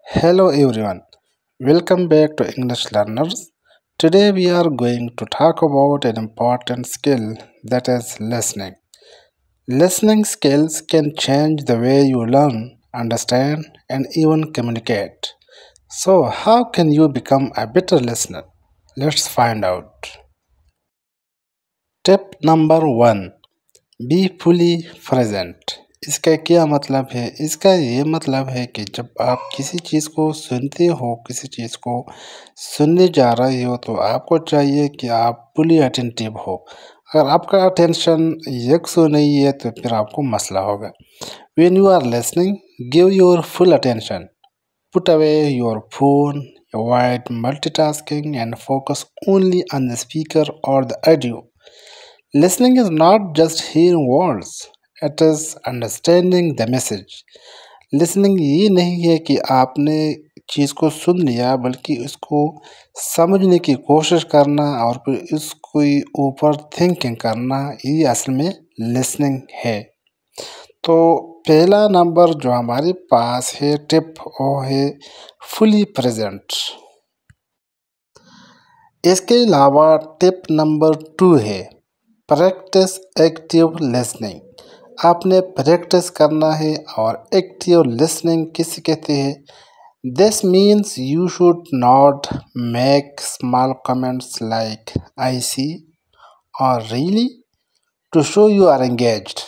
Hello everyone, welcome back to English Learners. Today we are going to talk about an important skill that is listening. Listening skills can change the way you learn, understand, and even communicate. So, how can you become a better listener? Let's find out. Tip number 1, be fully present. इसका क्या मतलब है? इसका ये मतलब है कि जब आप किसी चीज़ को सुनते हो, किसी चीज़ को सुनने जा रहे हो, तो आपको चाहिए कि आप फुली अटेंटिव हो। अगर आपका अटेंशन एक सौ नहीं है तो फिर आपको मसला होगा। When you are listening, give your full attention, put away your phone, avoid multitasking and focus only on the speaker और the audio. Listening is not just hearing words, it is understanding the message. Listening ये नहीं है कि आपने चीज़ को सुन लिया, बल्कि उसको समझने की कोशिश करना और फिर उसको ऊपर थिंकिंग करना, ये असल में लिसनिंग है। तो पहला नंबर जो हमारे पास है टिप, वो है फुली प्रेजेंट। इसके अलावा टिप नंबर 2 है प्रैक्टिस एक्टिव लिसनिंग। आपने प्रैक्टिस करना है। और एक्टिव लिसनिंग किसे कहते हैं? This means you should not make small comments like I see और really to show you are engaged.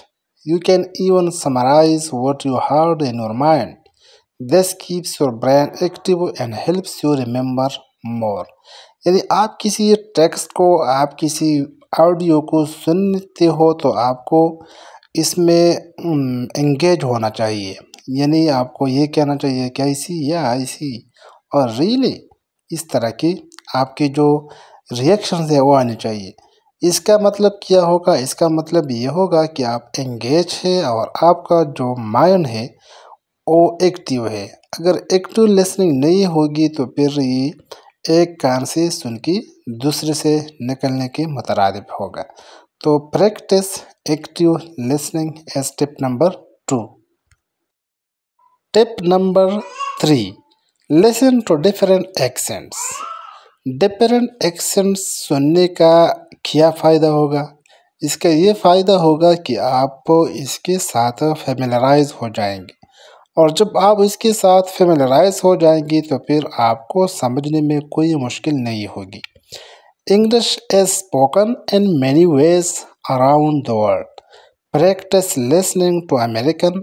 You can even summarize what you heard in your mind. This keeps your brain active and helps you remember more. यदि आप किसी text को, आप किसी audio को सुनते हो तो आपको इसमें एंगेज होना चाहिए। यानी आपको ये कहना चाहिए कि ऐसी या ऐसी और रियली, इस तरह की आपकी जो रिएक्शंस है वो आनी चाहिए। इसका मतलब क्या होगा? इसका मतलब ये होगा कि आप एंगेज है और आपका जो माइंड है वो एक्टिव है। अगर एक्टिव लिसनिंग नहीं होगी तो फिर ये एक कान से सुन के दूसरे से निकलने के मुतरादिफ होगा। तो practice active listening as tip number 2। Tip number 3, listen to different accents. Different accents सुनने का क्या फ़ायदा होगा? इसका ये फ़ायदा होगा कि आप इसके साथ फेमिलराइज हो जाएंगे। और जब आप इसके साथ फेमिलराइज हो जाएंगी तो फिर आपको समझने में कोई मुश्किल नहीं होगी। English is spoken in many ways around the world. Practice listening to American,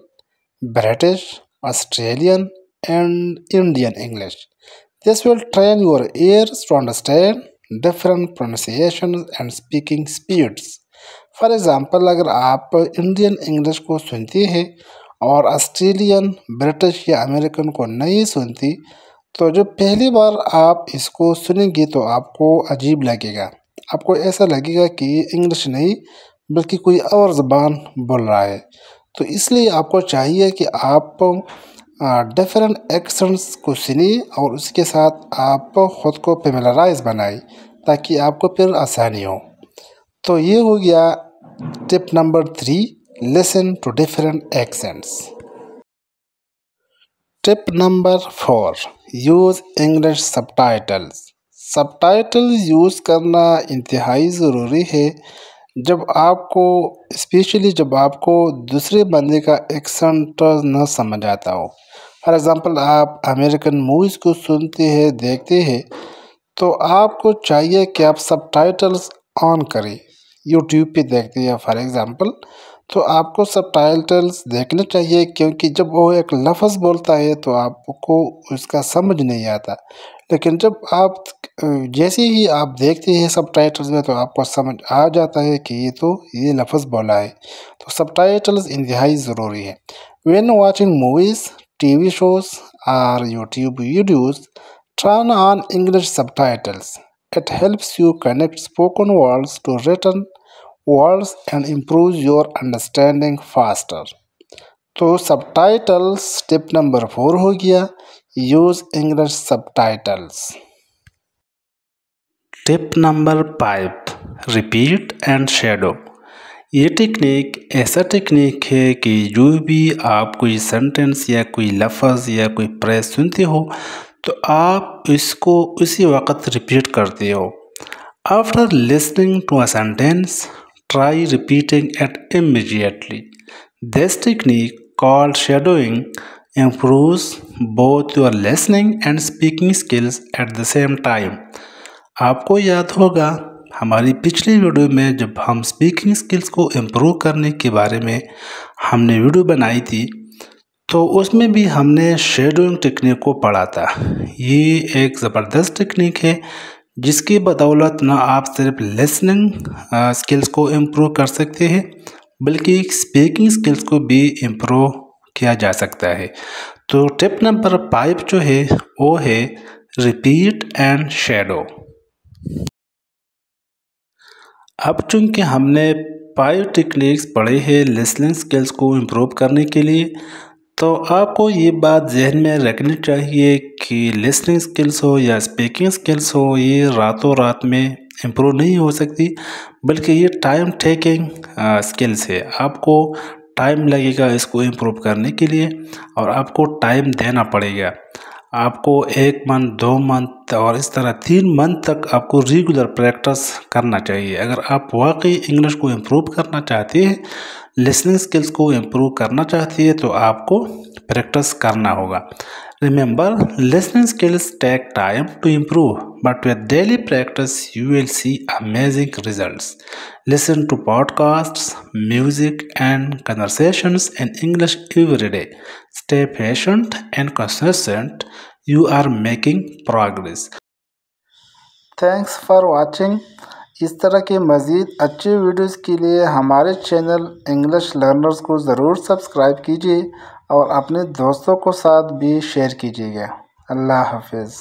British, Australian and Indian English. This will train your ears to understand different pronunciations and speaking speeds. For example, अगर आप Indian English को सुनती हैं और Australian, British या American को नहीं सुनती, तो जब पहली बार आप इसको सुनेंगी तो आपको अजीब लगेगा। आपको ऐसा लगेगा कि ये इंग्लिश नहीं बल्कि कोई और ज़बान बोल रहा है। तो इसलिए आपको चाहिए कि आप डिफरेंट एक्सेंट्स को सुनिए और उसके साथ आप ख़ुद को फेमिलराइज बनाए ताकि आपको फिर आसानी हो। तो ये हो गया tip number 3, listen to different accents. Tip number 4, use English subtitles. Subtitles use करना इंतहाई ज़रूरी है स्पेशली जब आपको दूसरे बंदे का एक्सेंट न समझ आता हो। फॉर एग्ज़ाम्पल, आप अमेरिकन मूवीज़ को सुनते हैं, देखते हैं, तो आपको चाहिए कि आप सबटाइटल्स ऑन करें। यूट्यूब पे देखते हैं फॉर एग्ज़ाम्पल, तो आपको सबटाइटल्स देखने चाहिए, क्योंकि जब वो एक लफ्ज़ बोलता है तो आपको उसका समझ नहीं आता। लेकिन जब आप जैसे ही आप देखते हैं सबटाइटल्स में तो आपको समझ आ जाता है कि ये लफ्ज़ बोला है। तो सबटाइटल्स इंतहाई ज़रूरी है। When watching movies, TV shows और YouTube videos, turn on English subtitles. It helps you connect spoken words to written words and improves your understanding faster. तो सबटाइटल्स टिप नंबर 4 हो गया, use English subtitles. Tip number 5, repeat and shadow. ये technique ऐसा technique है कि जो भी आप कोई सेंटेंस या कोई लफ्ज़ या कोई फ्रेज सुनते हो तो आप इसको उसी वक्त रिपीट करते हो। After listening to a sentence try repeating it immediately. This technique called shadowing improves both your listening and speaking skills at the same time। आपको याद होगा हमारी पिछली वीडियो में जब हम स्पीकिंग स्किल्स को इम्प्रूव करने के बारे में हमने वीडियो बनाई थी तो उसमें भी हमने शेडोइंग टेक्निक को पढ़ा था। ये एक ज़बरदस्त टेक्निक है जिसकी बदौलत ना आप सिर्फ लिसनिंग स्किल्स को इम्प्रूव कर सकते हैं बल्कि स्पीकिंग स्किल्स को भी इम्प्रूव किया जा सकता है। तो टिप नंबर 5 जो है वो है रिपीट एंड शैडो। अब चूँकि हमने 5 टेक्निक्स पढ़े हैं लिसनिंग स्किल्स को इम्प्रूव करने के लिए तो आपको ये बात जहन में रखनी चाहिए कि लिसनिंग स्किल्स हो या स्पीकिंग स्किल्स हो ये रातों रात में इम्प्रूव नहीं हो सकती बल्कि ये टाइम टेकिंग स्किल्स है। आपको टाइम लगेगा इसको इम्प्रूव करने के लिए और आपको टाइम देना पड़ेगा। आपको 1 मंथ 2 मंथ और इस तरह 3 मंथ तक आपको रेगुलर प्रैक्टिस करना चाहिए। अगर आप वाकई इंग्लिश को इम्प्रूव करना चाहते हैं लिसनिंग स्किल्स को इम्प्रूव करना चाहती है तो आपको प्रैक्टिस करना होगा। Remember listening skills take time to improve but with daily practice you will see amazing results। Listen to podcasts, music and conversations in English every day। Stay patient and consistent। You are making progress। Thanks for watching। इस तरह के मज़ीद अच्छे videos के लिए हमारे channel English learners को ज़रूर सब्सक्राइब कीजिए और अपने दोस्तों को साथ भी शेयर कीजिएगा। अल्लाह हाफिज़।